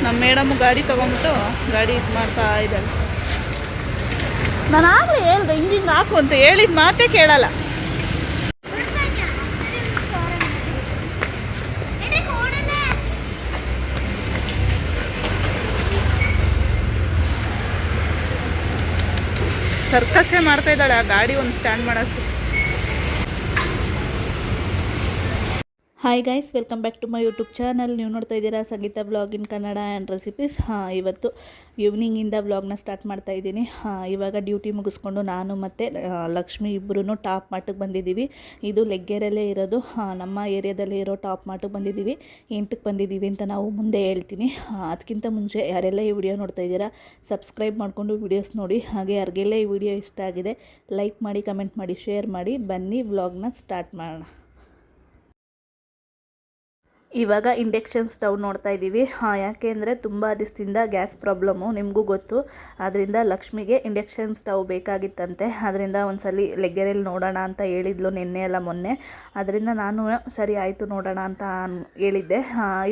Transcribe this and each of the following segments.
ನಮ್ಮ ಮೇಡಮ್ ಗಾಡಿ ತೊಗೊಂಬಿಟ್ಟು ಗಾಡಿ ಇದು ಮಾಡ್ತಾ ಇದ್ದಾಳೆ. ನಾನು ಆಗಲೇ ಹೇಳ್ದೆ ಹಿಂಗಿಂಗೆ ಹಾಕು ಅಂತ, ಹೇಳಿದ ಮಾತೇ ಕೇಳಲ್ಲ. ಸರ್ಕಸ್ಸೇ ಮಾಡ್ತಾ ಇದ್ದಾಳೆ ಆ ಗಾಡಿ ಒಂದು ಸ್ಟ್ಯಾಂಡ್ ಮಾಡೋಕ್ಕೆ. Hi guys, welcome back to my YouTube channel. ನೀವು ನೋಡ್ತಾ ಇದ್ದೀರಾ Sangeetha blog in Kannada and recipes. ಇವತ್ತು ಈವ್ನಿಂಗಿಂದ ವ್ಲಾಗ್ನ ಸ್ಟಾರ್ಟ್ ಮಾಡ್ತಾ ಇದ್ದೀನಿ. ಇವಾಗ ಡ್ಯೂಟಿ ಮುಗಿಸ್ಕೊಂಡು ನಾನು ಮತ್ತು ಲಕ್ಷ್ಮಿ ಇಬ್ಬರೂ ಟಾಪ್ ಮಾರ್ಟಿಗೆ ಬಂದಿದ್ದೀವಿ. ಇದು ಲೆಗ್ಗೆರಲ್ಲೇ ಇರೋದು, ನಮ್ಮ ಏರಿಯಾದಲ್ಲೇ ಇರೋ ಟಾಪ್ ಮಾರ್ಟಿಗೆ ಬಂದಿದ್ದೀವಿ. ಎಂಟಕ್ಕೆ ಬಂದಿದ್ದೀವಿ ಅಂತ ನಾವು ಮುಂದೆ ಹೇಳ್ತೀನಿ. ಅದಕ್ಕಿಂತ ಮುಂಚೆ ಯಾರೆಲ್ಲ ಈ ವಿಡಿಯೋ ನೋಡ್ತಾ ಇದ್ದೀರಾ ಸಬ್ಸ್ಕ್ರೈಬ್ ಮಾಡಿಕೊಂಡು ವಿಡಿಯೋಸ್ ನೋಡಿ. ಹಾಗೆ ಯಾರಿಗೆಲ್ಲ ಈ ವಿಡಿಯೋ ಇಷ್ಟ ಆಗಿದೆ ಲೈಕ್ ಮಾಡಿ, ಕಮೆಂಟ್ ಮಾಡಿ, ಶೇರ್ ಮಾಡಿ. ಬನ್ನಿ ವ್ಲಾಗ್ನ ಸ್ಟಾರ್ಟ್ ಮಾಡೋಣ. ಇವಾಗ ಇಂಡಕ್ಷನ್ ಸ್ಟವ್ ನೋಡ್ತಾ ಇದ್ದೀವಿ. ಯಾಕೆ ಅಂದರೆ ತುಂಬ ದಿವಸದಿಂದ ಗ್ಯಾಸ್ ಪ್ರಾಬ್ಲಮ್ಮು, ನಿಮಗೂ ಗೊತ್ತು. ಅದರಿಂದ ಲಕ್ಷ್ಮಿಗೆ ಇಂಡಕ್ಷನ್ ಸ್ಟವ್ ಬೇಕಾಗಿತ್ತಂತೆ. ಅದರಿಂದ ಒಂದ್ಸಲಿ ಲೆಗ್ಗೆರೆಯಲ್ಲಿ ನೋಡೋಣ ಅಂತ ಹೇಳಿದ್ಲು ನಿನ್ನೆ ಎಲ್ಲ ಮೊನ್ನೆ. ಅದರಿಂದ ನಾನು ಸರಿ ಆಯಿತು ನೋಡೋಣ ಅಂತ ಹೇಳಿದ್ದೆ.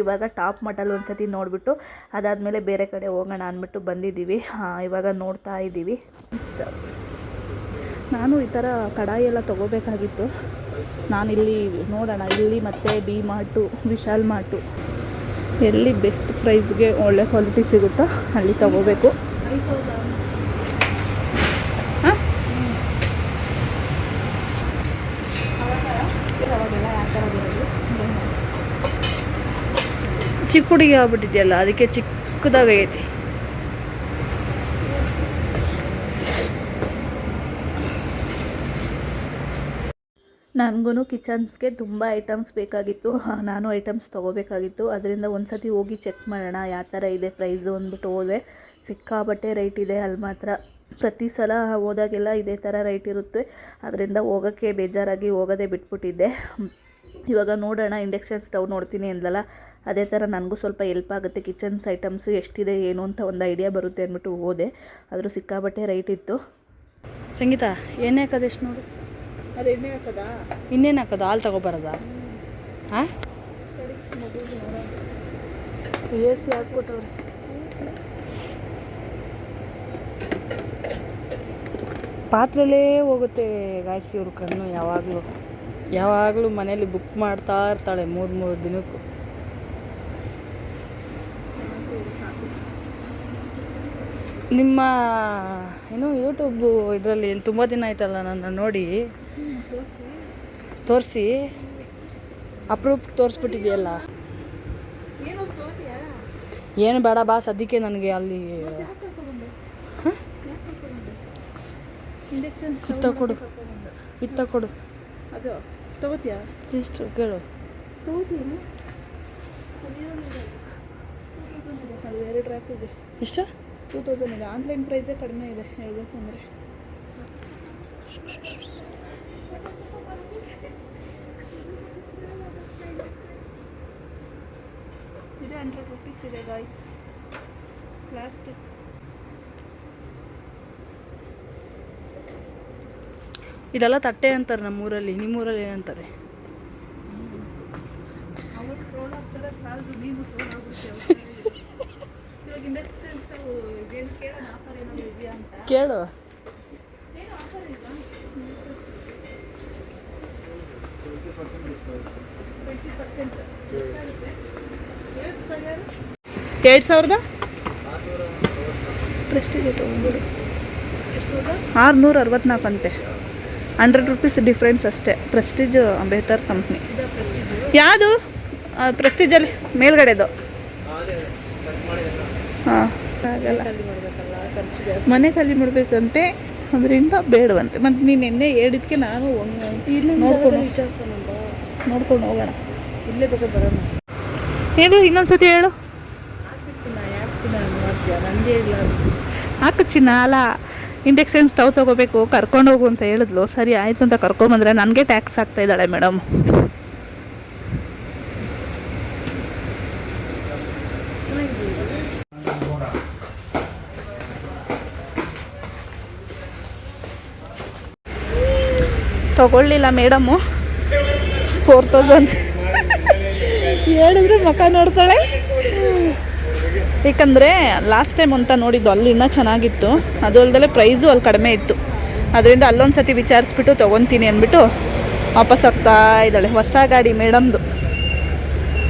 ಇವಾಗ ಟಾಪ್ ಮಟಲ್ಲಿ ಒಂದು ಸತಿ ನೋಡಿಬಿಟ್ಟು ಅದಾದಮೇಲೆ ಬೇರೆ ಕಡೆ ಹೋಗೋಣ ಅಂದ್ಬಿಟ್ಟು ಬಂದಿದ್ದೀವಿ. ಇವಾಗ ನೋಡ್ತಾ ಇದ್ದೀವಿ ಸ್ಟವ್. ನಾನು ಈ ಥರ ಕಡಾಯಿ ಎಲ್ಲ ತೊಗೋಬೇಕಾಗಿತ್ತು. ನಾನಿಲ್ಲಿ ನೋಡೋಣ, ಇಲ್ಲಿ ಮತ್ತು ಡಿ ಮಾರ್ಟು, ವಿಶಾಲ್ ಮಾರ್ಟು ಎಲ್ಲಿ ಬೆಸ್ಟ್ ಪ್ರೈಸ್ಗೆ ಒಳ್ಳೆ ಕ್ವಾಲಿಟಿ ಸಿಗುತ್ತೋ ಅಲ್ಲಿ ತೊಗೋಬೇಕು. ಹಾಂ, ಚಿಕ್ಕ ಹುಡುಗಿ ಆಗ್ಬಿಟ್ಟಿದೆಯಲ್ಲ, ಅದಕ್ಕೆ ಚಿಕ್ಕದಾಗೈತಿ. ನನಗೂ ಕಿಚನ್ಸ್ಗೆ ತುಂಬ ಐಟಮ್ಸ್ ಬೇಕಾಗಿತ್ತು. ನಾನು ಐಟಮ್ಸ್ ತೊಗೋಬೇಕಾಗಿತ್ತು. ಅದರಿಂದ ಒಂದು ಸತಿ ಹೋಗಿ ಚೆಕ್ ಮಾಡೋಣ ಯಾವ ಥರ ಇದೆ ಪ್ರೈಸು ಅಂದ್ಬಿಟ್ಟು ಹೋದೆ. ಸಿಕ್ಕಾಬಟ್ಟೆ ರೈಟ್ ಇದೆ ಅಲ್ಲಿ ಮಾತ್ರ. ಪ್ರತಿ ಸಲ ಹೋದಾಗೆಲ್ಲ ಇದೇ ಥರ ರೈಟ್ ಇರುತ್ತೆ. ಅದರಿಂದ ಹೋಗೋಕ್ಕೆ ಬೇಜಾರಾಗಿ ಹೋಗೋದೇ ಬಿಟ್ಬಿಟ್ಟಿದ್ದೆ. ಇವಾಗ ನೋಡೋಣ, ಇಂಡಕ್ಷನ್ ಸ್ಟವ್ ನೋಡ್ತೀನಿ ಅಂದಲ್ಲ, ಅದೇ ಥರ ನನಗೂ ಸ್ವಲ್ಪ ಹೆಲ್ಪ್ ಆಗುತ್ತೆ. ಕಿಚನ್ಸ್ ಐಟಮ್ಸು ಎಷ್ಟಿದೆ ಏನು ಅಂತ ಒಂದು ಐಡಿಯಾ ಬರುತ್ತೆ ಅಂದ್ಬಿಟ್ಟು ಹೋದೆ. ಆದರೂ ಸಿಕ್ಕಾಬಟ್ಟೆ ರೈಟ್ ಇತ್ತು. ಸಂಗೀತ ಎಣ್ಣೆ ಹಾಕೋದು ಎಷ್ಟು ನೋಡು. ಅದು ಎಣ್ಣೆ ಹಾಕೋದಾ? ಇನ್ನೇನು ಹಾಕೋದು? ಹಾಲು ತಗೊಬರೋದಾ? ಹಾಂ, ಎ ಸಿ ಹಾಕ್ಬಿಟ್ಟವ್ರೆ. ಪಾತ್ರೆಲೇ ಹೋಗುತ್ತೆ ಗಾಯ್ಸ್ ಇವ್ರ ಕಣ್ಣು. ಯಾವಾಗಲೂ ಮನೇಲಿ ಬುಕ್ ಮಾಡ್ತಾ ಇರ್ತಾಳೆ 3 ದಿನಕ್ಕೂ. ನಿಮ್ಮ ಏನು ಯೂಟ್ಯೂಬು ಇದರಲ್ಲಿ ತುಂಬ ದಿನ ಆಯ್ತಲ್ಲ ನನ್ನ ನೋಡಿ ತೋರಿಸಿ, ಅಪ್ರೂಪ್ ತೋರಿಸ್ಬಿಟ್ಟಿದೆಯಲ್ಲ. ಏನು ಬೇಡ ಬಾ ಸದ್ಯಕ್ಕೆ ನನಗೆ ಅಲ್ಲಿ ಇತ್ತ ಕೊಡು. ಅದು ತಗೋತೀಯಾ? ಎಷ್ಟು ಕೇಳು. ಎರಡು ರ್ಯಾಕ್ ಇದೆ. ಎಷ್ಟು? 2000 ಇದೆ. ಆನ್ಲೈನ್ ಪ್ರೈಸೇ ಕಡಿಮೆ ಇದೆ ಹೇಳಬೇಕು ಅಂದರೆ. ಇದೆ 100 ರೂಪೀಸ್ ಇದೆ ಗಾಯ್ಸ್. ಪ್ಲಾಸ್ಟಿಕ್. ಇದೆಲ್ಲ ತಟ್ಟೆ ಅಂತಾರೆ ನಮ್ಮೂರಲ್ಲಿ. ನಿಮ್ಮೂರಲ್ಲಿ ಏನಂತಾರೆ? ಕೇಳು. $2,000 ಪ್ರೆಸ್ಟೀಜ್ 664 ಅಂತೆ. 100 ರೂಪೀಸ್ ಡಿಫ್ರೆನ್ಸ್ ಅಷ್ಟೇ. ಪ್ರೆಸ್ಟೀಜ್ ಬೆಹ್ತರ್ ಕಂಪ್ನಿ. ಯಾವುದು ಪ್ರೆಸ್ಟೀಜಲ್ಲಿ ಮೇಲ್ಗಡೆದು? ಹಾಂ, ಆಗಲ್ಲ. ಮನೆ ಖಾಲಿ ಮಾಡಬೇಕಂತೆ, ಅದರಿಂದ ಬೇಡವಂತೆ. ಮತ್ತು ನೀನು ಎಣ್ಣೆ ಹೇಳಿದ್ಕೆ ನಾನು ನೋಡ್ಕೊಂಡು ಹೋಗೋಣ. ಇಲ್ಲೇ ಬೇಕಾದ್ರೆ ಬರೋಣ. ಹೇಳು, ಇನ್ನೊಂದ್ಸತಿ ಹೇಳು. ನನಗೆ ಇಲ್ಲ ಹಾಕು ಚಿನ್ನ. ಅಲ್ಲ, ಇಂಡಕ್ಷನ್ ಸ್ಟವ್ ತೊಗೋಬೇಕು, ಕರ್ಕೊಂಡೋಗು ಅಂತ ಹೇಳಿದ್ಲು. ಸರಿ ಆಯಿತು ಅಂತ ಕರ್ಕೊಂಬಂದ್ರೆ ನನಗೆ ಟ್ಯಾಕ್ಸ್ ಆಗ್ತಾಯಿದ್ದಾಳೆ ಮೇಡಮ್. ತಗೊಳ್ಳಿಲ್ಲ ಮೇಡಮ್ಮು. 4000 ಹೇಳಿದ್ರೆ ಮುಖ ನೋಡ್ತಾಳೆ. ಏಕೆಂದರೆ ಲಾಸ್ಟ್ ಟೈಮ್ ಅಂತ ನೋಡಿದ್ದು ಅಲ್ಲಿ ಇನ್ನೂ ಚೆನ್ನಾಗಿತ್ತು, ಅದು ಅಲ್ಲದೆ ಪ್ರೈಸು ಅಲ್ಲಿ ಕಡಿಮೆ ಇತ್ತು. ಅದರಿಂದ ಅಲ್ಲೊಂದು ಸತಿ ವಿಚಾರಿಸ್ಬಿಟ್ಟು ತೊಗೊತೀನಿ ಅಂದ್ಬಿಟ್ಟು ವಾಪಸ್ ಹೋಗ್ತಾ ಇದ್ದಾಳೆ. ಹೊಸ ಗಾಡಿ ಮೇಡಮ್ದು,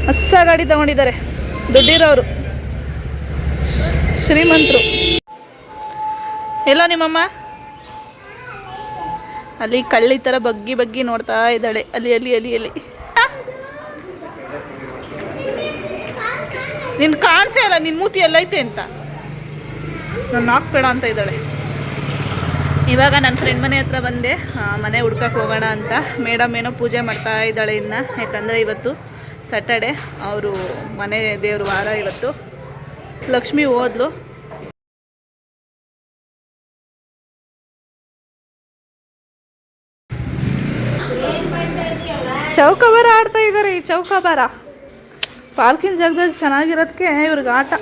ಹೊಸ ಗಾಡಿ ತೊಗೊಂಡಿದ್ದಾರೆ, ದುಡ್ಡಿರೋರು, ಶ್ರೀಮಂತರು. ಎಲ್ಲೋ ನಿಮ್ಮಮ್ಮ? ಅಲ್ಲಿ ಕಳ್ಳಿ ಥರ ಬಗ್ಗಿ ಬಗ್ಗಿ ನೋಡ್ತಾ ಇದ್ದಾಳೆ. ಅಲ್ಲಿ ಅಲ್ಲಿ ಅಲ್ಲಿ ಅಲ್ಲಿ ನಿನ್ನ ಕಾಣಿಸೇ ಅಲ್ಲ, ನಿನ್ನ ಮೂತಿ ಎಲ್ಲೈತೆ ಅಂತ. ನಾನು ಹಾಕ್ಬೇಡ ಅಂತ ಇದ್ದಾಳೆ. ಇವಾಗ ನನ್ನ ಫ್ರೆಂಡ್ ಮನೆ ಹತ್ರ ಬಂದೆ, ಮನೆ ಹುಡ್ಕಕ್ಕೆ ಹೋಗೋಣ ಅಂತ. ಮೇಡಮ್ ಏನೋ ಪೂಜೆ ಮಾಡ್ತಾ ಇದ್ದಾಳೆ ಇನ್ನು, ಯಾಕಂದರೆ ಇವತ್ತು ಸ್ಯಾಟರ್ಡೆ, ಅವರು ಮನೆ ದೇವ್ರ ವಾರ ಇವತ್ತು. ಲಕ್ಷ್ಮಿ ಹೋದ್ಲು. ಚೌಕಾಬಾರ ಆಡ್ತಾ ಇದ್ದಾರೆ. ಈ ಚೌಕಾಬಾರ ಪಾರ್ಕಿಂಗ್ ಜಾಗದಲ್ಲಿ ಚೆನ್ನಾಗಿರೋದಕ್ಕೆ ಇವ್ರಿಗೆ ಆಟ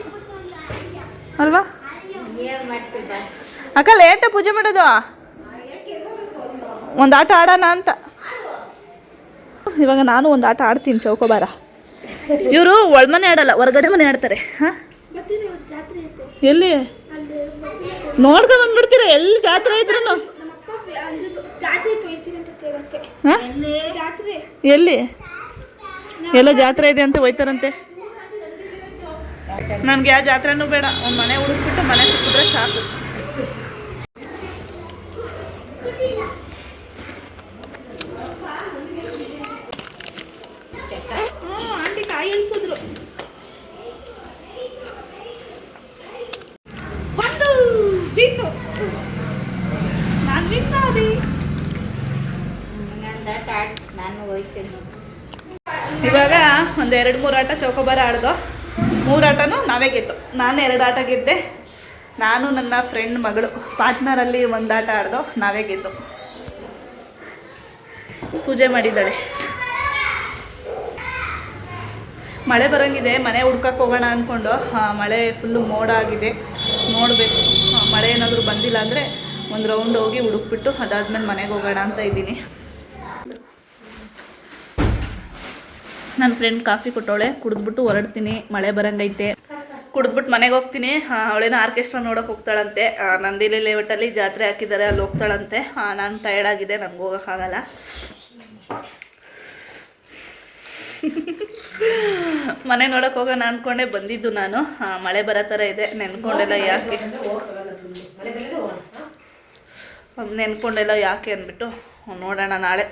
ಅಲ್ವಾ ಅಕ್ಕ? ಲೇಟ ಪೂಜೆ ಮಾಡೋದು, ಒಂದು ಆಟ ಆಡೋಣ ಅಂತ. ಇವಾಗ ನಾನು ಒಂದು ಆಟ ಆಡ್ತೀನಿ, ಚೌಕಾಬಾರ. ಇವರು ಒಳಮನೆ ಆಡಲ್ಲ, ಹೊರಗಡೆ ಮನೆ ಆಡ್ತಾರೆ. ಹಾಂ, ಎಲ್ಲಿ ನೋಡ್ಕೊಂಡು ಬಂದ್ಬಿಡ್ತೀರ? ಎಲ್ಲಿ ಜಾತ್ರೆ ಇದ್ರು? ಎಲ್ಲಿ ಎಲ್ಲ ಜಾತ್ರೆ ಇದೆ ಅಂತ ಹೋಯ್ತಾರಂತೆ. ನನಗೆ ಯಾವ ಜಾತ್ರೆನೂ ಬೇಡ, ಒಂದು ಮನೆ ಹುಡುಕ್ಬಿಟ್ಟು ಮನೆ ಸಿಕ್ಕಿದ್ರೆ ಸಾಕು. ಆಂಟಿ ಕಾಯಿ ಇಳಿಸಿದ್ರು. ಇವಾಗ ಒಂದು 2-3 ಆಟ ಚೌಕಾಬಾರ ಆಡ್ದೋ. 3 ಆಟನೂ ನಾವೇ ಗೆದ್ದು. ನಾನು 2 ಆಟ ಗೆದ್ದೆ. ನಾನು ನನ್ನ ಫ್ರೆಂಡ್ ಮಗಳು ಪಾರ್ಟ್ನರಲ್ಲಿ 1 ಆಟ ಆಡ್ದೋ, ನಾವೇ ಗೆದ್ದು. ಪೂಜೆ ಮಾಡಿದ್ದಾಳೆ. ಮಳೆ ಬರೋಂಗಿದೆ, ಮನೆ ಹುಡ್ಕಕ್ಕೆ ಹೋಗೋಣ ಅಂದ್ಕೊಂಡು. ಮಳೆ ಫುಲ್ಲು ಮೋಡ ಆಗಿದೆ, ನೋಡಬೇಕು. ಮಳೆ ಏನಾದರೂ ಬಂದಿಲ್ಲ ಅಂದರೆ ಒಂದು ರೌಂಡ್ ಹೋಗಿ ಹುಡುಕ್ಬಿಟ್ಟು ಅದಾದ್ಮೇಲೆ ಮನೆಗೆ ಹೋಗೋಣ ಅಂತ ಇದ್ದೀನಿ. ನನ್ನ ಫ್ರೆಂಡ್ ಕಾಫಿ ಕೊಟ್ಟವಳೆ, ಕುಡಿದ್ಬಿಟ್ಟು ಹೊರಡ್ತೀನಿ. ಮಳೆ ಬರಂಗೈತೆ, ಕುಡಿದ್ಬಿಟ್ಟು ಮನೆಗೆ ಹೋಗ್ತೀನಿ. ಅವಳೇನೋ ಆರ್ಕೆಸ್ಟ್ರಾ ನೋಡೋಕೆ ಹೋಗ್ತಾಳಂತೆ. ನಂದಿಲಿ ಲೇಔಟಲ್ಲಿ ಜಾತ್ರೆ ಹಾಕಿದ್ದಾರೆ, ಅಲ್ಲಿ ಹೋಗ್ತಾಳಂತೆ. ನಾನು ಟಯರ್ಡ್ ಆಗಿದೆ, ನನಗೆ ಹೋಗೋಕ್ಕಾಗಲ್ಲ. ಮನೆ ನೋಡೋಕೆ ಹೋಗೋಣ ಅಂದ್ಕೊಂಡೆ ಬಂದಿದ್ದು ನಾನು. ಮಳೆ ಬರೋ ಥರ ಇದೆ, ನೆನ್ಕೊಂಡೆಲ್ಲ ಯಾಕೆ ಅಂದ್ಬಿಟ್ಟು ನೋಡೋಣ. ನಾಳೆ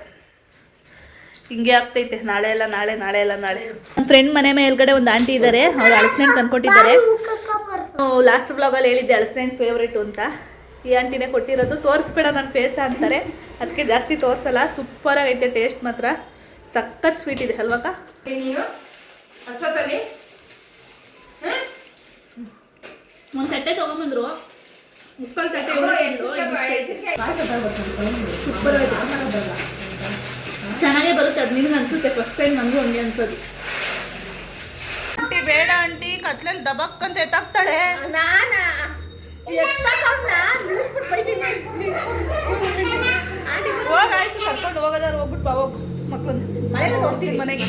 ಹಿಂಗೆ ಆಗ್ತೈತೆ, ನಾಳೆ ಎಲ್ಲ ನಾಳೆ, ನಾಳೆ ಎಲ್ಲ ನಾಳೆ. ನನ್ನ ಫ್ರೆಂಡ್ ಮನೆ ಮೇಲ್ಗಡೆ ಒಂದು ಆಂಟಿ ಇದ್ದಾರೆ, ಅವ್ರು ಹಳಸಿನ ತಂದ್ಕೊಟ್ಟಿದ್ದಾರೆ. ಲಾಸ್ಟ್ ಬ್ಲಾಗಲ್ಲಿ ಹೇಳಿದ್ದೆ ಹಳಸಿನ ಫೇವ್ರೇಟು ಅಂತ. ಈ ಆಂಟಿನೇ ಕೊಟ್ಟಿರೋದು. ತೋರಿಸ್ಬೇಡ ನನ್ನ ಫೇಸ ಅಂತಾರೆ, ಅದಕ್ಕೆ ಜಾಸ್ತಿ ತೋರಿಸಲ್ಲ. ಸೂಪರಾಗೈತೆ, ಟೇಸ್ಟ್ ಮಾತ್ರ ಸಖತ್ ಸ್ವೀಟ್ ಇದೆ ಅಲ್ವಕ್ಕ? ಒಂದು ತಟ್ಟೆ ತೊಗೊಂಬಂದ್ರು, ಮುಕ್ಕಲ್ ತಟ್ಟೆ ಚೆನ್ನಾಗೇ ಬರುತ್ತೆ. ಅದು ನಿಮ್ಗೆ ಅನ್ಸುತ್ತೆ, ಫಸ್ಟ್ ಟೈಮ್ ನನಗೂ ಹಂಗೆ ಅನ್ಸೋದು. ಆಂಟಿ ಬೇಡ ಆಂಟಿ, ಕತ್ಲಲ್ಲಿ ದಬಕ್ ಅಂತ ಎತ್ತಾಕ್ತಾಳೆ. ಹೋಗಾಯ್ತು, ಕರ್ಕೊಂಡು ಹೋಗೋದಾರು ಹೋಗ್ಬಿಟ್ಟು ಬಾ, ಹೋಗು ಮಕ್ಕಳನ್ನ. ಮನೆಗೆ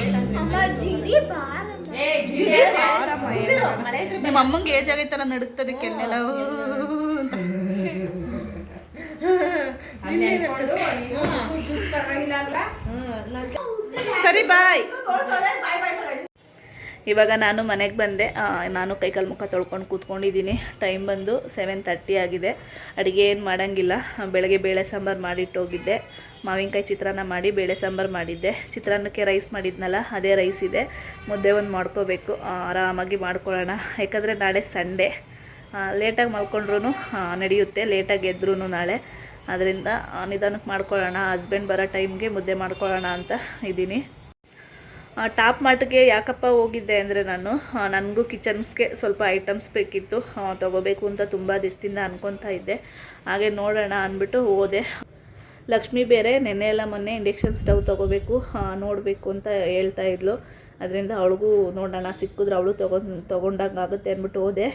ನಿಮ್ಮ ಅಮ್ಮಂಗೆ ಏಜ್ ಆಗೈತಲ್ಲ, ನಡುತ್ತದೆ ಕೆನ್ನೆಲ್ಲ. ಸರಿ ಬಾಯ್. ಇವಾಗ ನಾನು ಮನೆಗೆ ಬಂದೆ. ನಾನು ಕೈಕಾಲು ಮುಖ ತೊಳ್ಕೊಂಡು ಕೂತ್ಕೊಂಡಿದ್ದೀನಿ. ಟೈಮ್ ಬಂದು 7:30 ಆಗಿದೆ. ಅಡುಗೆ ಏನು ಮಾಡೋಂಗಿಲ್ಲ. ಬೆಳಗ್ಗೆ ಬೇಳೆ ಸಾಂಬಾರು ಮಾಡಿಟ್ಟೋಗಿದ್ದೆ. ಮಾವಿನಕಾಯಿ ಚಿತ್ರಾನ್ನ ಮಾಡಿ ಬೇಳೆ ಸಾಂಬಾರು ಮಾಡಿದ್ದೆ. ಚಿತ್ರಾನ್ನಕ್ಕೆ ರೈಸ್ ಮಾಡಿದ್ನಲ್ಲ, ಅದೇ ರೈಸ್ ಇದೆ. ಮುದ್ದೆ ಒಂದು ಮಾಡ್ಕೋಬೇಕು, ಆರಾಮಾಗಿ ಮಾಡ್ಕೊಳ್ಳೋಣ. ಯಾಕಂದರೆ ನಾಳೆ ಸಂಡೇ, ಲೇಟಾಗಿ ಮಲ್ಕೊಂಡ್ರೂ ನಡೆಯುತ್ತೆ, ಲೇಟಾಗಿ ಎದ್ರೂ ನಾಳೆ. ಅದರಿಂದ ನಿಧಾನಕ್ಕೆ ಮಾಡ್ಕೊಳ್ಳೋಣ. ಹಸ್ಬೆಂಡ್ ಬರೋ ಟೈಮ್ಗೆ ಮುದ್ದೆ ಮಾಡ್ಕೊಳ್ಳೋಣ ಅಂತ ಇದ್ದೀನಿ. ಟಾಪ್ ಮಾರ್ಟ್ಗೆ ಯಾಕಪ್ಪ ಹೋಗಿದ್ದೆ ಅಂದರೆ, ನನಗೂ ಕಿಚನ್ಸ್ಗೆ ಸ್ವಲ್ಪ ಐಟಮ್ಸ್ ಬೇಕಿತ್ತು, ತೊಗೋಬೇಕು ಅಂತ ತುಂಬ ದಿವಸದಿಂದ ಅನ್ಕೊತಾ ಇದ್ದೆ. ಹಾಗೆ ನೋಡೋಣ ಅಂದ್ಬಿಟ್ಟು ಹೋದೆ. ಲಕ್ಷ್ಮಿ ಬೇರೆ ನೆನ್ನೆ ಎಲ್ಲ ಮೊನ್ನೆ ಇಂಡಕ್ಷನ್ ಸ್ಟವ್ ತೊಗೋಬೇಕು, ನೋಡಬೇಕು ಅಂತ ಹೇಳ್ತಾ ಇದ್ಲು. ಅದರಿಂದ ಅವಳಿಗೂ ನೋಡೋಣ ಸಿಕ್ಕಿದ್ರೆ ಅವಳು ತೊಗೊಂಡಂಗೆ ಆಗುತ್ತೆ ಅಂದ್ಬಿಟ್ಟು ಹೋದೆ.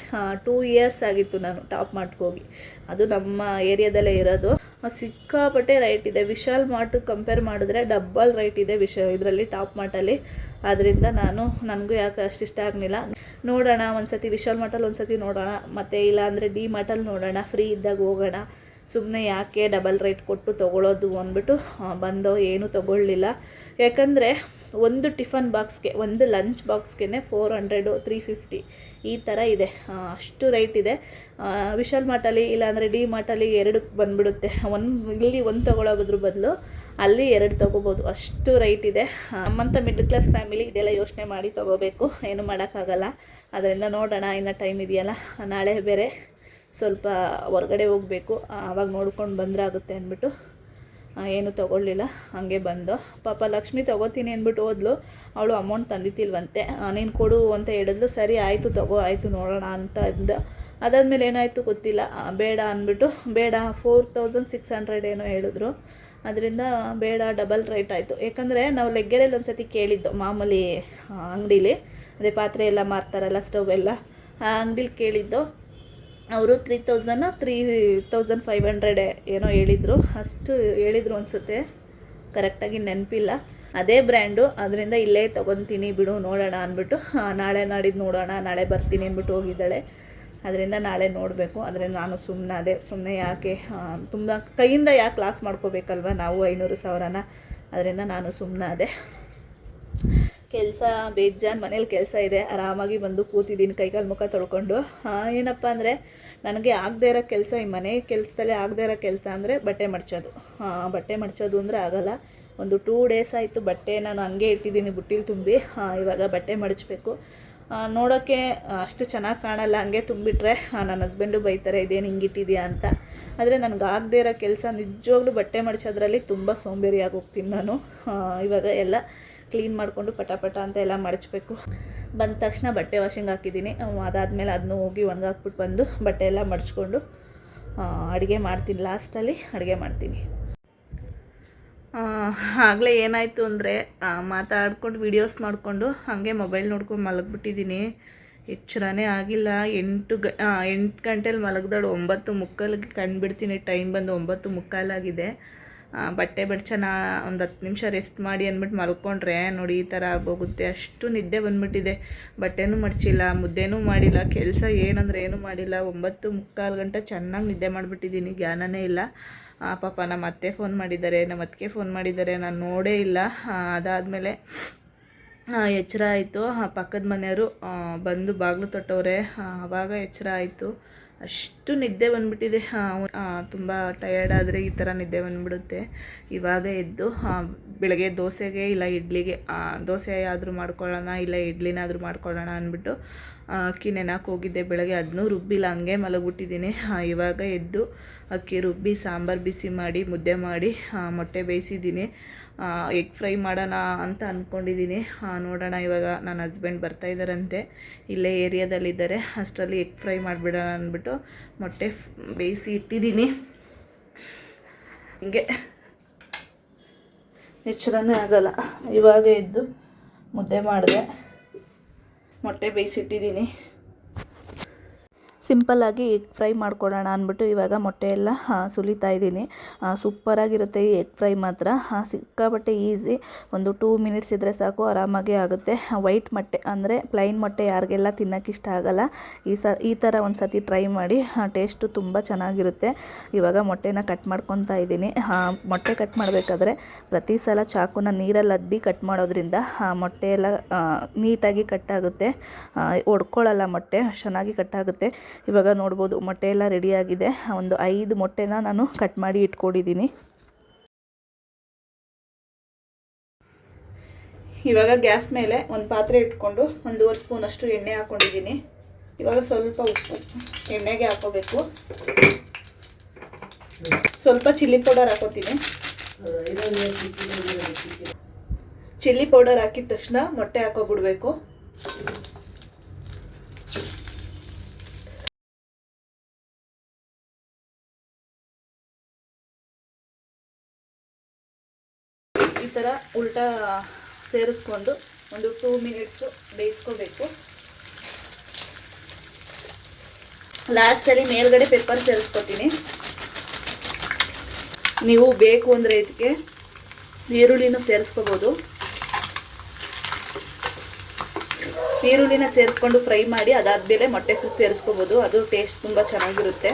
2 ಇಯರ್ಸ್ ಆಗಿತ್ತು ನಾನು ಟಾಪ್ ಮಾರ್ಟ್ಗೆ ಹೋಗಿ. ಅದು ನಮ್ಮ ಏರಿಯಾದಲ್ಲೇ ಇರೋದು. ಸಿಕ್ಕಾಪಟ್ಟೆ ರೈಟ್ ಇದೆ. ವಿಶಾಲ್ ಮಾರ್ಟ್ ಕಂಪೇರ್ ಮಾಡಿದ್ರೆ ಡಬ್ಬಲ್ ರೈಟ್ ಇದೆ ಇದರಲ್ಲಿ ಟಾಪ್ ಮಾರ್ಟಲ್ಲಿ. ಆದ್ದರಿಂದ ನನಗೂ ಯಾಕೆ ಅಷ್ಟು ಇಷ್ಟ ಆಗಲಿಲ್ಲ. ನೋಡೋಣ ಒಂದು ವಿಶಾಲ್ ಮಾರ್ಟಲ್ಲಿ ಒಂದು ನೋಡೋಣ, ಮತ್ತು ಇಲ್ಲಾಂದರೆ ಡಿ ಮಾರ್ಟಲ್ಲಿ ನೋಡೋಣ, ಫ್ರೀ ಇದ್ದಾಗ ಹೋಗೋಣ. ಸುಮ್ಮನೆ ಯಾಕೆ ಡಬಲ್ ರೇಟ್ ಕೊಟ್ಟು ತೊಗೊಳ್ಳೋದು ಅಂದ್ಬಿಟ್ಟು ಬಂದೋ, ಏನೂ ತೊಗೊಳ್ಳಿಲ್ಲ. ಯಾಕಂದರೆ ಒಂದು ಟಿಫನ್ ಬಾಕ್ಸ್ಗೆ, ಒಂದು ಲಂಚ್ ಬಾಕ್ಸ್ಗೆ 400 350 ಈ ಥರ ಇದೆ. ಅಷ್ಟು ರೈಟ್ ಇದೆ. ವಿಶಾಲ್ ಮಾರ್ಟಲ್ಲಿ ಇಲ್ಲಾಂದರೆ ಡಿ ಮಾರ್ಟಲ್ಲಿ 2 ಬಂದುಬಿಡುತ್ತೆ. ಇಲ್ಲಿ ಒಂದು ತೊಗೊಳ್ಳೋದ್ರ ಬದಲು ಅಲ್ಲಿ 2 ತೊಗೋಬೋದು, ಅಷ್ಟು ರೈಟ್ ಇದೆ. ನಮ್ಮಂಥ ಮಿಡ್ಲ್ ಕ್ಲಾಸ್ ಫ್ಯಾಮಿಲಿ ಇದೆಲ್ಲ ಯೋಚನೆ ಮಾಡಿ ತೊಗೋಬೇಕು, ಏನು ಮಾಡೋಕ್ಕಾಗಲ್ಲ. ಅದರಿಂದ ನೋಡೋಣ, ಇನ್ನು ಟೈಮ್ ಇದೆಯಲ್ಲ. ನಾಳೆ ಬೇರೆ ಸ್ವಲ್ಪ ಹೊರಗಡೆ ಹೋಗಬೇಕು, ಆವಾಗ ನೋಡ್ಕೊಂಡು ಬಂದರೆ ಆಗುತ್ತೆ ಅಂದ್ಬಿಟ್ಟು ಏನು ತೊಗೊಳ್ಳಿಲ್ಲ, ಹಾಗೆ ಬಂದು. ಪಾಪ ಲಕ್ಷ್ಮಿ ತೊಗೋತೀನಿ ಅಂದ್ಬಿಟ್ಟು ಹೋದ್ಲು. ಅವಳು ಅಮೌಂಟ್ ತಂದಿತ್ತಿಲ್ವಂತೆ. ನೀನು ಕೊಡು ಅಂತ ಹೇಳಿದ್ಲು. ಸರಿ ಆಯಿತು ತಗೋ, ಆಯಿತು ನೋಡೋಣ ಅಂತ ಅಂದ. ಅದಾದಮೇಲೆ ಏನಾಯಿತು ಗೊತ್ತಿಲ್ಲ, ಬೇಡ ಅಂದ್ಬಿಟ್ಟು, ಬೇಡ 4600 ಏನೋ ಹೇಳಿದ್ರು. ಅದರಿಂದ ಬೇಡ, ಡಬಲ್ ರೇಟ್ ಆಯಿತು. ಯಾಕಂದರೆ ನಾವು ಲೆಗ್ಗೆರೆಯಲ್ಲಿ ಒಂದು ಕೇಳಿದ್ದು, ಮಾಮೂಲಿ ಅಂಗಡೀಲಿ, ಅದೇ ಪಾತ್ರೆ ಎಲ್ಲ ಮಾರ್ತಾರಲ್ಲ, ಸ್ಟವ್ ಎಲ್ಲ, ಆ ಅಂಗಡೀಲಿ ಕೇಳಿದ್ದು. ಅವರು 3500 ಏನೋ ಹೇಳಿದರು. ಅಷ್ಟು ಹೇಳಿದರು ಅನಿಸುತ್ತೆ, ಕರೆಕ್ಟಾಗಿ ನೆನಪಿಲ್ಲ. ಅದೇ ಬ್ರ್ಯಾಂಡು, ಅದರಿಂದ ಇಲ್ಲೇ ತೊಗೊತೀನಿ ಬಿಡು, ನೋಡೋಣ ಅಂದ್ಬಿಟ್ಟು ನಾಳೆ ನಾಡಿದ್ದು ನೋಡೋಣ, ನಾಳೆ ಬರ್ತೀನಿ ಅಂದ್ಬಿಟ್ಟು ಹೋಗಿದ್ದಾಳೆ. ಅದರಿಂದ ನಾಳೆ ನೋಡಬೇಕು. ಅದರಿಂದ ನಾನು ಸುಮ್ಮನೆ ಯಾಕೆ ತುಂಬ ಕೈಯಿಂದ ಯಾಕೆ ಲಾಸ್ ಮಾಡ್ಕೋಬೇಕಲ್ವ ನಾವು 500,000ನ. ಅದರಿಂದ ನಾನು ಸುಮ್ಮನೆ ಕೆಲಸ ಬೇಜಾನ್, ಮನೇಲಿ ಕೆಲಸ ಇದೆ, ಆರಾಮಾಗಿ ಬಂದು ಕೂತಿದ್ದೀನಿ ಕೈಕಾಲು ಮುಖ ತೊಳ್ಕೊಂಡು. ಏನಪ್ಪ ಅಂದರೆ ನನಗೆ ಆಗದೇ ಇರೋ ಕೆಲಸ, ಈ ಮನೆ ಕೆಲಸದಲ್ಲೇ ಆಗದೇ ಇರೋ ಕೆಲಸ ಅಂದರೆ ಬಟ್ಟೆ ಮಡ್ಚೋದು. ಬಟ್ಟೆ ಮಡ್ಚೋದು ಅಂದರೆ ಆಗಲ್ಲ. ಒಂದು 2 ಡೇಸ್ ಆಯಿತು ಬಟ್ಟೆ ನಾನು ಹಂಗೆ ಇಟ್ಟಿದ್ದೀನಿ ಬುಟ್ಟಿಲಿ ತುಂಬಿ. ಇವಾಗ ಬಟ್ಟೆ ಮಡಚಬೇಕು. ನೋಡೋಕ್ಕೆ ಅಷ್ಟು ಚೆನ್ನಾಗಿ ಕಾಣಲ್ಲ, ಹಂಗೆ ತುಂಬಿಟ್ರೆ ನನ್ನ ಹಸ್ಬೆಂಡು ಬೈತಾರೆ, ಇದೇನು ಹಿಂಗಿಟ್ಟಿದ್ಯಾ ಅಂತ. ಆದರೆ ನನಗೆ ಆಗದೇ ಇರೋ ಕೆಲಸ ನಿಜವಾಗ್ಲೂ ಬಟ್ಟೆ ಮಡಚೋದ್ರಲ್ಲಿ ತುಂಬ ಸೋಂಬೇರಿಯಾಗಿ ಹೋಗ್ತೀನಿ ನಾನು. ಇವಾಗ ಎಲ್ಲ ಕ್ಲೀನ್ ಮಾಡಿಕೊಂಡು ಪಟ ಅಂತ ಎಲ್ಲ ಮಡಚಬೇಕು. ಬಂದ ತಕ್ಷಣ ಬಟ್ಟೆ ವಾಷಿಂಗ್ ಹಾಕಿದ್ದೀನಿ. ಅದಾದಮೇಲೆ ಅದನ್ನು ಹೋಗಿ ಒಣಗಾಕ್ಬಿಟ್ಟು ಬಂದು ಬಟ್ಟೆ ಎಲ್ಲ ಮಡಚ್ಕೊಂಡು ಅಡುಗೆ ಮಾಡ್ತೀನಿ. ಲಾಸ್ಟಲ್ಲಿ ಅಡುಗೆ ಮಾಡ್ತೀನಿ. ಆಗಲೇ ಏನಾಯಿತು ಅಂದರೆ ಮಾತಾಡ್ಕೊಂಡು ವೀಡಿಯೋಸ್ ಮಾಡಿಕೊಂಡು ಹಾಗೆ ಮೊಬೈಲ್ ನೋಡ್ಕೊಂಡು ಮಲಗಿಬಿಟ್ಟಿದ್ದೀನಿ. ಎಚ್ಚರನೇ ಆಗಿಲ್ಲ. 8 ಗಂಟೆಲಿ ಮಲಗ್ದಾಳು. 9:15ಗೆ ಕಂಡುಬಿಡ್ತೀನಿ. ಟೈಮ್ ಬಂದು 9:15 ಬಟ್ಟೆ ಬಡ್ಚನ ಒಂದು 10 ನಿಮಿಷ ರೆಸ್ಟ್ ಮಾಡಿ ಅಂದ್ಬಿಟ್ಟು ಮಲ್ಕೊಂಡ್ರೆ ನೋಡಿ ಈ ಥರ ಆಗೋಗುತ್ತೆ. ಅಷ್ಟು ನಿದ್ದೆ ಬಂದುಬಿಟ್ಟಿದೆ. ಬಟ್ಟೆನೂ ಮಡಚಿಲ್ಲ, ಮುದ್ದೆನೂ ಮಾಡಿಲ್ಲ, ಕೆಲಸ ಏನಂದರೆ ಏನೂ ಮಾಡಿಲ್ಲ. 9:15 ಗಂಟೆ ಚೆನ್ನಾಗಿ ನಿದ್ದೆ ಮಾಡಿಬಿಟ್ಟಿದ್ದೀನಿ, ಜ್ಞಾನನೇ ಇಲ್ಲ. ಪಾಪ ನಮ್ಮ ಅತ್ತೆ ಫೋನ್ ಮಾಡಿದ್ದಾರೆ, ನಮ್ಮ ಅತ್ತಿಗೆ ಫೋನ್ ಮಾಡಿದ್ದಾರೆ, ನಾನು ನೋಡೇ ಇಲ್ಲ. ಅದಾದಮೇಲೆ ಎಚ್ಚರ ಆಯಿತು. ಪಕ್ಕದ ಮನೆಯವರು ಬಂದು ಬಾಗಿಲು ತೊಟ್ಟವ್ರೆ, ಆವಾಗ ಎಚ್ಚರ ಆಯಿತು. ಅಷ್ಟು ನಿದ್ದೆ ಬಂದುಬಿಟ್ಟಿದೆ. ತುಂಬ ಟಯರ್ಡ್ ಆದರೆ ಈ ಥರ ನಿದ್ದೆ ಬಂದುಬಿಡುತ್ತೆ. ಇವಾಗ ಎದ್ದು ಬೆಳಗ್ಗೆ ದೋಸೆಗೆ ಇಲ್ಲ ಇಡ್ಲಿಗೆ, ದೋಸೆ ಆದರೂ ಮಾಡ್ಕೊಳ್ಳೋಣ ಇಲ್ಲ ಇಡ್ಲಿನಾದರೂ ಮಾಡ್ಕೊಳ್ಳೋಣ ಅಂದ್ಬಿಟ್ಟು ಅಕ್ಕಿ ನೆನಕ್ಕೆ ಹೋಗಿದ್ದೆ ಬೆಳಗ್ಗೆ. ಅದನ್ನೂ ರುಬ್ಬಿಲ್ಲ, ಹಂಗೆ ಮಲಗಿಬಿಟ್ಟಿದ್ದೀನಿ. ಇವಾಗ ಎದ್ದು ಅಕ್ಕಿ ರುಬ್ಬಿ ಸಾಂಬಾರು ಬಿಸಿ ಮಾಡಿ ಮುದ್ದೆ ಮಾಡಿ ಮೊಟ್ಟೆ ಬೇಯಿಸಿದ್ದೀನಿ. ಎಗ್ ಫ್ರೈ ಮಾಡೋಣ ಅಂತ ಅಂದ್ಕೊಂಡಿದ್ದೀನಿ. ನೋಡೋಣ, ಇವಾಗ ನನ್ನ ಹಸ್ಬೆಂಡ್ ಬರ್ತಾಯಿದ್ದಾರಂತೆ, ಇಲ್ಲೇ ಏರಿಯಾದಲ್ಲಿದ್ದಾರೆ. ಅಷ್ಟರಲ್ಲಿ ಎಗ್ ಫ್ರೈ ಮಾಡಿಬಿಡೋಣ ಅಂದ್ಬಿಟ್ಟು ಮೊಟ್ಟೆ ಬೇಯಿಸಿ ಇಟ್ಟಿದ್ದೀನಿ. ಹಿಂಗೆ ಎಚ್ಚರನೇ ಆಗಲ್ಲ. ಇವಾಗ ಎದ್ದು ಮುದ್ದೆ ಮಾಡಿದೆ, ಮೊಟ್ಟೆ ಬೇಯಿಸಿಟ್ಟಿದ್ದೀನಿ. ಸಿಂಪಲ್ಲಾಗಿ ಎಗ್ ಫ್ರೈ ಮಾಡ್ಕೊಡೋಣ ಅಂದ್ಬಿಟ್ಟು ಇವಾಗ ಮೊಟ್ಟೆ ಎಲ್ಲ ಸುಲಿತಾ ಇದ್ದೀನಿ. ಸೂಪರಾಗಿರುತ್ತೆ ಈ ಎಗ್ ಫ್ರೈ ಮಾತ್ರ. ಸಿಕ್ಕಾಪಟ್ಟೆ ಈಸಿ. ಒಂದು 2 ಮಿನಿಟ್ಸ್ ಇದ್ದರೆ ಸಾಕು, ಆರಾಮಾಗಿ ಆಗುತ್ತೆ. ವೈಟ್ ಮೊಟ್ಟೆ ಅಂದರೆ ಪ್ಲೈನ್ ಮೊಟ್ಟೆ ಯಾರಿಗೆಲ್ಲ ತಿನ್ನೋಕ್ಕೆ ಇಷ್ಟ ಆಗಲ್ಲ, ಈ ಥರ ಒಂದು ಸತಿ ಟ್ರೈ ಮಾಡಿ. ಟೇಸ್ಟು ತುಂಬ ಚೆನ್ನಾಗಿರುತ್ತೆ. ಇವಾಗ ಮೊಟ್ಟೆನ ಕಟ್ ಮಾಡ್ಕೊತಾ ಇದ್ದೀನಿ. ಮೊಟ್ಟೆ ಕಟ್ ಮಾಡಬೇಕಾದ್ರೆ ಪ್ರತಿ ಸಲ ಚಾಕುನ ನೀರಲ್ಲಿ ಅದ್ದಿ ಕಟ್ ಮಾಡೋದ್ರಿಂದ ಮೊಟ್ಟೆ ಎಲ್ಲ ನೀಟಾಗಿ ಕಟ್ಟಾಗುತ್ತೆ, ಒಡ್ಕೊಳ್ಳಲ್ಲ ಮೊಟ್ಟೆ, ಚೆನ್ನಾಗಿ ಕಟ್ಟಾಗುತ್ತೆ. ಇವಾಗ ನೋಡ್ಬೋದು ಮೊಟ್ಟೆ ಎಲ್ಲ ರೆಡಿಯಾಗಿದೆ. ಒಂದು 5 ಮೊಟ್ಟೆನ ನಾನು ಕಟ್ ಮಾಡಿ ಇಟ್ಕೊಂಡಿದ್ದೀನಿ. ಇವಾಗ ಗ್ಯಾಸ್ ಮೇಲೆ ಒಂದು ಪಾತ್ರೆ ಇಟ್ಕೊಂಡು 1.5 ಸ್ಪೂನಷ್ಟು ಎಣ್ಣೆ ಹಾಕ್ಕೊಂಡಿದ್ದೀನಿ. ಇವಾಗ ಸ್ವಲ್ಪ ಉಪ್ಪು ಎಣ್ಣೆಗೆ ಹಾಕೋಬೇಕು. ಸ್ವಲ್ಪ ಚಿಲ್ಲಿ ಪೌಡರ್ ಹಾಕೋತೀನಿ. ಚಿಲ್ಲಿ ಪೌಡರ್ ಹಾಕಿದ ತಕ್ಷಣ ಮೊಟ್ಟೆ ಹಾಕೋಬಿಡ್ಬೇಕು. ಈ ಥರ ಉಲ್ಟಾ ಸೇರಿಸ್ಕೊಂಡು ಒಂದು 2 ಮಿನಿಟ್ಸು ಬೇಯಿಸ್ಕೋಬೇಕು. ಲಾಸ್ಟಲ್ಲಿ ಮೇಲ್ಗಡೆ ಪೆಪ್ಪರ್ ಸೇರಿಸ್ಕೊತೀನಿ. ನೀವು ಬೇಕು ಅಂದರೆ ಇದಕ್ಕೆ ಈರುಳ್ಳಿನೂ ಸೇರಿಸ್ಕೋಬೋದು. ಈರುಳ್ಳಿನ ಸೇರಿಸ್ಕೊಂಡು ಫ್ರೈ ಮಾಡಿ ಅದಾದಮೇಲೆ ಮೊಟ್ಟೆ ಸೇರಿಸ್ಕೋಬೋದು. ಅದು ಟೇಸ್ಟ್ ತುಂಬ ಚೆನ್ನಾಗಿರುತ್ತೆ.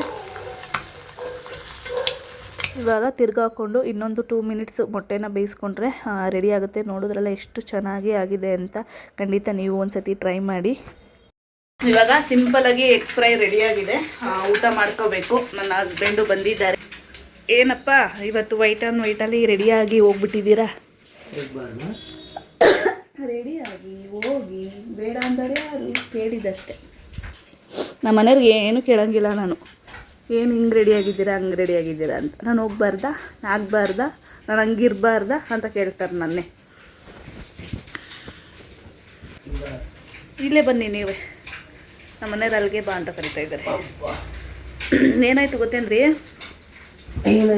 ಇವಾಗ ತಿರ್ಗಿ ಹಾಕ್ಕೊಂಡು ಇನ್ನೊಂದು 2 ಮಿನಿಟ್ಸ್ ಮೊಟ್ಟೆನ ಬೇಯಿಸ್ಕೊಂಡ್ರೆ ರೆಡಿ ಆಗುತ್ತೆ. ನೋಡಿದ್ರಲ್ಲ ಎಷ್ಟು ಚೆನ್ನಾಗಿ ಆಗಿದೆ ಅಂತ. ಖಂಡಿತ ನೀವು ಒಂದ್ಸತಿ ಟ್ರೈ ಮಾಡಿ. ಇವಾಗ ಸಿಂಪಲಾಗಿ ಎಗ್ ಫ್ರೈ ರೆಡಿಯಾಗಿದೆ. ಊಟ ಮಾಡ್ಕೋಬೇಕು. ನನ್ನ ಹಸ್ಬೆಂಡು ಬಂದಿದ್ದಾರೆ. ಏನಪ್ಪ ಇವತ್ತು ವೈಟಲ್ಲಿ ರೆಡಿಯಾಗಿ ಹೋಗ್ಬಿಟ್ಟಿದ್ದೀರಾ? ರೆಡಿಯಾಗಿ ಹೋಗಿ ಬೇಡ ಅಂದರೆ ಯಾರು ಕೇಳಿದಷ್ಟೆ. ನಮ್ಮ ಮನೆಯವ್ರಿಗೆ ಏನು ಕೇಳೋಂಗಿಲ್ಲ ನಾನು. ಏನು ಹಿಂಗೆ ರೆಡಿಯಾಗಿದ್ದೀರಾ ಹಂಗೆ ರೆಡಿಯಾಗಿದ್ದೀರಾ ಅಂತ. ನಾನು ಹೋಗ್ಬಾರ್ದಾ, ಆಗಬಾರ್ದಾ, ನಾನು ಹಂಗಿರ್ಬಾರ್ದಾ ಅಂತ ಕೇಳ್ತಾರೆ ನನ್ನೇ. ಇಲ್ಲೇ ಬನ್ನಿ ನೀವೇ. ನಮ್ಮ ಮನೆಯವ್ರು ಅಲ್ಲಿಗೆ ಬಾ ಅಂತ ಕರಿತಾ ಇದ್ದಾರೆ. ಏನಾಯ್ತು ಗೊತ್ತೇನ್ರಿ,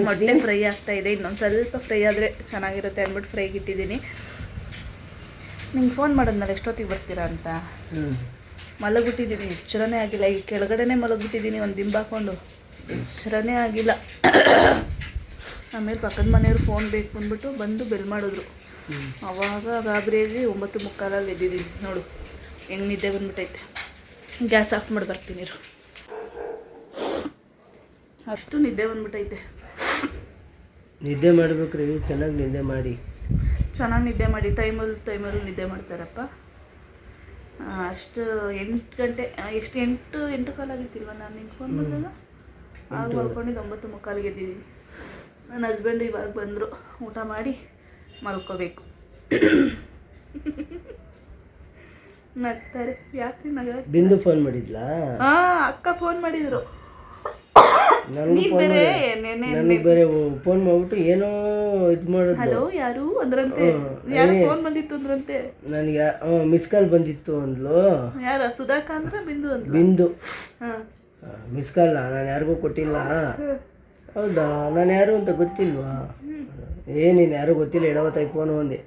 ಮೊಟ್ಟೆ ಫ್ರೈ ಆಗ್ತಾ ಇದೆ. ಇನ್ನೊಂದು ಸ್ವಲ್ಪ ಫ್ರೈ ಆದರೆ ಚೆನ್ನಾಗಿರುತ್ತೆ ಅಂದ್ಬಿಟ್ಟು ಫ್ರೈಗೆ ಇಟ್ಟಿದ್ದೀನಿ. ನಿಮ್ಗೆ ಫೋನ್ ಮಾಡೋದ್ನಲ್ಲ ಎಷ್ಟೊತ್ತಿಗೆ ಬರ್ತೀರಾ ಅಂತ. ಮಲಗಿಬಿಟ್ಟಿದ್ದೀನಿ, ಎಚ್ಚರನೇ ಆಗಿಲ್ಲ. ಈ ಕೆಳಗಡೆನೇ ಮಲಗಿಬಿಟ್ಟಿದ್ದೀನಿ ಒಂದು ದಿಂಬು ಹಾಕ್ಕೊಂಡು. ಎಚ್ಚರನೇ ಆಗಿಲ್ಲ. ಆಮೇಲೆ ಪಕ್ಕದ ಮನೆಯವ್ರು ಫೋನ್ ಬೇಕು ಅಂದ್ಬಿಟ್ಟು ಬಂದು ಬೆಲ್ ಮಾಡಿದ್ರು. ಆವಾಗ ಗಾಬರಿಯಾಗಿ 9:45 ಎದ್ದಿದ್ದೀನಿ. ನೋಡು ಹೆಂಗೆ ನಿದ್ದೆ ಬಂದ್ಬಿಟ್ಟೈತೆ. ಗ್ಯಾಸ್ ಆಫ್ ಮಾಡಿ ಬರ್ತೀನಿ. ಅಷ್ಟು ನಿದ್ದೆ ಬಂದ್ಬಿಟ್ಟೈತೆ. ನಿದ್ದೆ ಮಾಡ್ಬೇಕ್ರಿ, ಚೆನ್ನಾಗಿ ನಿದ್ದೆ ಮಾಡಿ. ಚೆನ್ನಾಗಿ ನಿದ್ದೆ ಮಾಡಿ. ಟೈಮಲ್ಲಿ ನಿದ್ದೆ ಮಾಡ್ತಾರಪ್ಪ. ಅಷ್ಟು 8 ಗಂಟೆ ಎಷ್ಟು 8 ಕಾಲಾಗಿತ್ತಿಲ್ವ ನಾನು ನಿಮ್ಗೆ ಫೋನ್ ಮಾಡಿದಾಗ. ಆಗ ಮಲ್ಕೊಂಡಿದ್ದು 9:45 ಎದ್ದಿದ್ದೀನಿ. ನನ್ನ ಹಸ್ಬೆಂಡು ಇವಾಗ ಬಂದರು. ಊಟ ಮಾಡಿ ಮಲ್ಕೋಬೇಕು. ನಗ್ತಾರೆ. ಯಾಕೆ ಬಿಂದು ಫೋನ್ ಮಾಡಿದ್ಲಾ? ಅಕ್ಕ ಫೋನ್ ಮಾಡಿದ್ರು. ನನಗೆ ಬೇರೆ ಫೋನ್ ಮಾಡ್ಬಿಟ್ಟು ಏನೋ ಇದು ಮಾಡೋದು. ಹಲೋ ಯಾರು ಅಂದ್ರಂತೆ. ಯಾರು ಫೋನ್ ಬಂದಿತ್ತು ಅಂದ್ರಂತೆ. ನನಗೆ ಮಿಸ್ ಕಾಲ್ ಬಂದಿತ್ತು ಅಂದ್ಲು. ಯಾರ ಸುಧಾಕ ಅಂದ್ರೆ ಬಿಂದು ಅಂತ. ಬಿಂದು ಮಿಸ್ ಕಾಲ್ ನಾನು ಯಾರಿಗೂ ಕೊಟ್ಟಿಲ್ಲ. ಹೌದಾ, ನಾನು ಯಾರು ಅಂತ ಗೊತ್ತಿಲ್ವಾ? ಏನೇನು ಯಾರು ಗೊತ್ತಿಲ್ಲ. ಎಡವತ್ತಾಗಿ ಫೋನ್ ಒಂದೆ.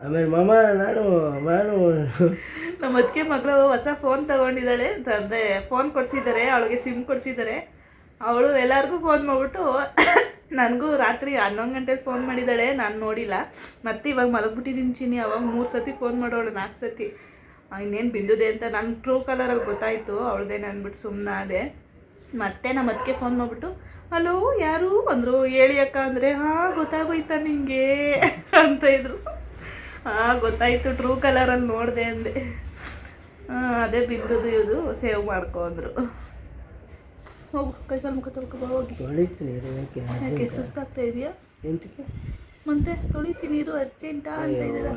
ಆಮೇಲೆ ಮಾಮ ನಾನು ನಮ್ಮ ಅದಕ್ಕೆ ಮಗಳು ಹೊಸ ಫೋನ್ ತಗೊಂಡಿದ್ದಾಳೆ. ಅಂದರೆ ಫೋನ್ ಕೊಡಿಸಿದ್ದಾರೆ ಅವಳಿಗೆ, ಸಿಮ್ ಕೊಡಿಸಿದ್ದಾರೆ. ಅವಳು ಎಲ್ಲರಿಗೂ ಫೋನ್ ಮಾಡಿಬಿಟ್ಟು ನನಗೂ ರಾತ್ರಿ 11 ಗಂಟೆಗೆ ಫೋನ್ ಮಾಡಿದ್ದಾಳೆ. ನಾನು ನೋಡಿಲ್ಲ. ಮತ್ತೆ ಇವಾಗ ಮಲಗಿಬಿಟ್ಟಿದ್ದೀನಿ ಚಿನ್ನಿ. ಅವಾಗ 3 ಸತಿ ಫೋನ್ ಮಾಡೋಳು, 4 ಸತಿ. ಇನ್ನೇನು ಬಿಂದುದೆ ಅಂತ ನನ್ನ ಟ್ರೂ ಕಲರಲ್ಲಿ ಗೊತ್ತಾಯಿತು ಅವಳದೇನೆ ಅಂದ್ಬಿಟ್ಟು ಸುಮ್ಮನೆ ಅದೇ. ಮತ್ತೆ ನಮ್ಮ ಅದಕ್ಕೆ ಫೋನ್ ಮಾಡಿಬಿಟ್ಟು ಹಲೋ ಯಾರು ಅಂದರು. ಹೇಳಿ ಅಕ್ಕ ಅಂದರೆ ಗೊತ್ತಾಗೋಯ್ತಾ ನಿಂಗೆ ಅಂತ ಇದ್ರು. ಗೊತ್ತಾಯಿತು, ಟ್ರೂ ಕಲರಲ್ಲಿ ನೋಡಿದೆ ಅಂದೆ. ಅದೇ ಬಿಂದುದು ಇದು ಸೇವ್ ಮಾಡ್ಕೊ ಅಂದರು. ಹೋಗು ಕೈಕಾಲು ಮುಖ ತೊಳ್ಕೊ ಹೋಗಿ. ಯಾಕೆ ಸುಸ್ತಾಗ್ತಾ ಇದೆಯಾ? ಎಂತಕ್ಕೆ ಮತ್ತೆ ತೊಳಿತೀನಿ ನೀರು ಅರ್ಜೆಂಟಾ ಅಂತ ಇದ್ದೀರಾ?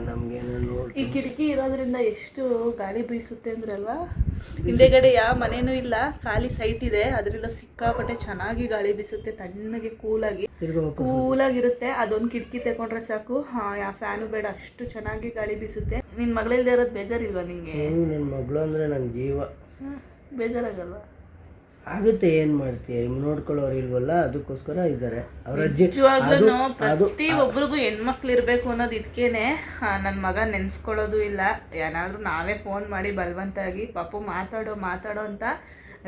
ಈ ಕಿಟಕಿ ಇರೋದ್ರಿಂದ ಎಷ್ಟು ಗಾಳಿ ಬೀಸುತ್ತೆ ಅಂದ್ರಲ್ವಾ. ಹಿಂದೆಗಡೆ ಯಾವ ಮನೇನೂ ಇಲ್ಲ, ಖಾಲಿ ಸೈಟ್ ಇದೆ. ಅದರಿಂದ ಸಿಕ್ಕಾಪಟ್ಟೆ ಚೆನ್ನಾಗಿ ಗಾಳಿ ಬೀಸುತ್ತೆ. ತಣ್ಣಗೆ ಕೂಲಾಗಿರುತ್ತೆ. ಅದೊಂದು ಕಿಟಕಿ ತಗೊಂಡ್ರೆ ಸಾಕು. ಯಾವ ಫ್ಯಾನು ಬೇಡ, ಅಷ್ಟು ಚೆನ್ನಾಗಿ ಗಾಳಿ ಬೀಸುತ್ತೆ. ನಿನ್ನ ಮಗಳಿಲ್ದೇ ಇರೋದು ಬೇಜಾರಿಲ್ವಾ ನಿಂಗೆ? ನನ್ನ ಮಗಳು ಅಂದರೆ ನಂಗೆ ಜೀವ. ಬೇಜಾರಾಗಲ್ವಾ? ಆಗುತ್ತೆ, ಏನು ಮಾಡ್ತೀಯ, ನೋಡ್ಕೊಳ್ಳೋರು ಇಲ್ವಲ್ಲ, ಅದಕ್ಕೋಸ್ಕರ ಇದ್ದಾರೆ ಅವ್ರ ಅಜ್ಜಿ. ನಿಜವಾಗ್ಲೂ ಪ್ರತಿ ಒಬ್ರಿಗೂ ಹೆಣ್ಮಕ್ಳು ಇರಬೇಕು ಅನ್ನೋದು ಇದಕ್ಕೇನೆ. ನನ್ನ ಮಗ ನೆನೆಸ್ಕೊಳ್ಳೋದು ಇಲ್ಲ. ಏನಾದರೂ ನಾವೇ ಫೋನ್ ಮಾಡಿ ಬಲವಂತಾಗಿ ಪಾಪು ಮಾತಾಡೋ ಅಂತ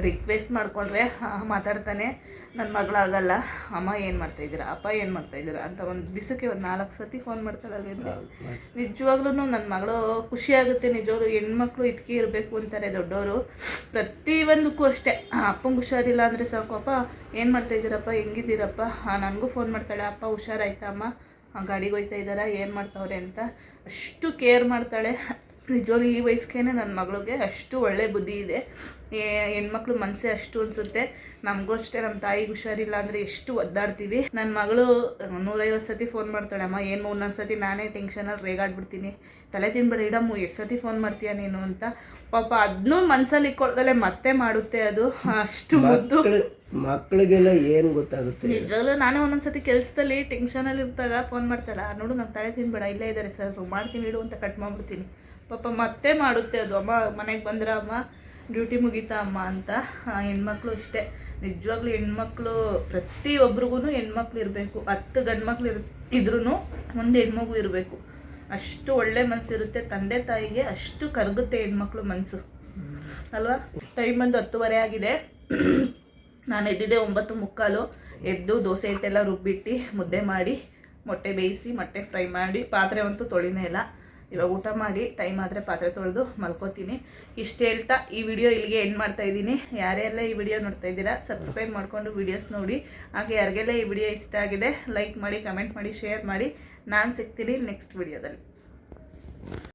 ರಿಕ್ವೆಸ್ಟ್ ಮಾಡಿಕೊಂಡ್ರೆ ಮಾತಾಡ್ತಾನೆ. ನನ್ನ ಮಗಳಾಗಲ್ಲ. ಅಮ್ಮ ಏನು ಮಾಡ್ತಾಯಿದ್ದೀರಾ, ಅಪ್ಪ ಏನು ಮಾಡ್ತಾಯಿದ್ದೀರಾ ಅಂತ ಒಂದು ದಿವಸಕ್ಕೆ 4 ಸತಿ ಫೋನ್ ಮಾಡ್ತಾಳಲ್ವ. ನಿಜವಾಗ್ಲೂ ನನ್ನ ಮಗಳು ಖುಷಿಯಾಗುತ್ತೆ. ನಿಜವಾಗ್ಲೂ ಹೆಣ್ಮಕ್ಳು ಇದಕ್ಕೆ ಇರಬೇಕು ಅಂತಾರೆ ದೊಡ್ಡವರು. ಪ್ರತಿಯೊಂದಕ್ಕೂ ಅಷ್ಟೇ. ಅಪ್ಪಂಗೆ ಹುಷಾರಿಲ್ಲ ಅಂದರೆ ಸಾಕು, ಅಪ್ಪ ಏನು ಮಾಡ್ತಾಯಿದ್ದೀರಪ್ಪ, ಹೆಂಗಿದ್ದೀರಪ್ಪ. ನನಗೂ ಫೋನ್ ಮಾಡ್ತಾಳೆ, ಅಪ್ಪ ಹುಷಾರಾಯ್ತಾ ಅಮ್ಮ, ಗಾಡಿಗೆ ಹೋಯ್ತಾ ಇದ್ದಾರಾ, ಏನು ಮಾಡ್ತಾವ್ರೆ ಅಂತ. ಅಷ್ಟು ಕೇರ್ ಮಾಡ್ತಾಳೆ. ನಿಜವಾಗ್ಲೂ ಈ ವಯಸ್ಸಿಗೆ ನನ್ನ ಮಗಳಿಗೆ ಅಷ್ಟು ಒಳ್ಳೆ ಬುದ್ಧಿ ಇದೆ. ಹೆಣ್ಮಕ್ಳು ಮನಸ್ಸೇ ಅಷ್ಟು ಅನಿಸುತ್ತೆ. ನಮಗೂ ಅಷ್ಟೇ, ನಮ್ಮ ತಾಯಿಗೆ ಹುಷಾರಿಲ್ಲ ಅಂದರೆ ಎಷ್ಟು ಒದ್ದಾಡ್ತೀವಿ. ನನ್ನ ಮಗಳು 150 ಸತಿ ಫೋನ್ ಮಾಡ್ತಾಳೆ. ಅಮ್ಮ ಏನು ಒಂದೊಂದು ಸತಿ ನಾನೇ ಟೆನ್ಷನಲ್ಲಿ ರೇಗಾಡ್ಬಿಡ್ತೀನಿ. ತಲೆ ತಿನ್ಬೇಡ ಇಡಮ್ಮು, ಎಷ್ಟು ಸತಿ ಫೋನ್ ಮಾಡ್ತೀಯ ನೀನು ಅಂತ. ಪಾಪ ಅದನ್ನೂ ಮನಸ್ಸಲ್ಲಿ ಇಟ್ಕೊಳ್ದಲ್ಲೇ ಮತ್ತೆ ಮಾಡುತ್ತೆ. ಅದು ಅಷ್ಟು ಮುದ್ದು. ಮಕ್ಕಳಿಗೆಲ್ಲ ಏನು ಗೊತ್ತಾಗುತ್ತೆ. ನಿಜವಾಗ್ಲೂ ನಾನೇ ಒಂದೊಂದು ಸತಿ ಕೆಲಸದಲ್ಲಿ ಟೆನ್ಷನಲ್ಲಿ ಇರ್ತಾಗ ಫೋನ್ ಮಾಡ್ತಾಳೆ. ನೋಡು ನಾನು ತಲೆ ತಿನ್ಬೇಡ, ಇಲ್ಲೇ ಇದ್ದಾರೆ ಸರ್, ಮಾಡ್ತೀನಿ ಇಡು ಅಂತ ಕಟ್ ಮಾಡಿಬಿಡ್ತೀನಿ. ಪಾಪ ಮತ್ತೆ ಮಾಡುತ್ತೆ ಅದು. ಅಮ್ಮ ಮನೆಗೆ ಬಂದ್ರೆ ಅಮ್ಮ ಡ್ಯೂಟಿ ಮುಗೀತಾ ಅಮ್ಮ ಅಂತ. ಹೆಣ್ಮಕ್ಳು ಅಷ್ಟೇ. ನಿಜವಾಗ್ಲೂ ಹೆಣ್ಮಕ್ಳು ಪ್ರತಿಯೊಬ್ರಿಗೂ ಹೆಣ್ಮಕ್ಳು ಇರಬೇಕು. 10 ಗಂಡು ಮಕ್ಳು ಇದ್ರೂ ಒಂದು ಹೆಣ್ಮಗು ಇರಬೇಕು. ಅಷ್ಟು ಒಳ್ಳೆ ಮನಸ್ಸಿರುತ್ತೆ. ತಂದೆ ತಾಯಿಗೆ ಅಷ್ಟು ಕರಗುತ್ತೆ ಹೆಣ್ಮಕ್ಳು ಮನಸ್ಸು ಅಲ್ವಾ. ಟೈಮ್ ಒಂದು 10:30 ಆಗಿದೆ. ನಾನು ಎದ್ದಿದ್ದೆ 9:45. ಎದ್ದು ದೋಸೆ ಹಿಟ್ಟೆಲ್ಲ ರುಬ್ಬಿಟ್ಟು ಮುದ್ದೆ ಮಾಡಿ ಮೊಟ್ಟೆ ಬೇಯಿಸಿ ಮೊಟ್ಟೆ ಫ್ರೈ ಮಾಡಿ ಪಾತ್ರೆ ಅಂತೂ ತೊಳಿನೇ ಇಲ್ಲ. ಇವಾಗ ಊಟ ಮಾಡಿ ಟೈಮ್ ಆದರೆ ಪಾತ್ರೆ ತೊಳೆದು ಮಲ್ಕೋತೀನಿ. ಇಷ್ಟು ಹೇಳ್ತಾ ಈ ವಿಡಿಯೋ ಇಲ್ಲಿಗೆ ಎಂಡ್ ಮಾಡ್ತಾ ಇದ್ದೀನಿ. ಯಾರೆಲ್ಲ ಈ ವಿಡಿಯೋ ನೋಡ್ತಾ ಇದ್ದೀರಾ ಸಬ್ಸ್ಕ್ರೈಬ್ ಮಾಡಿಕೊಂಡು ವೀಡಿಯೋಸ್ ನೋಡಿ. ಹಾಗೆ ಯಾರಿಗೆಲ್ಲ ಈ ವಿಡಿಯೋ ಇಷ್ಟ ಆಗಿದೆ ಲೈಕ್ ಮಾಡಿ, ಕಮೆಂಟ್ ಮಾಡಿ, ಶೇರ್ ಮಾಡಿ. ನಾನು ಸಿಗ್ತೀನಿ ನೆಕ್ಸ್ಟ್ ವಿಡಿಯೋದಲ್ಲಿ.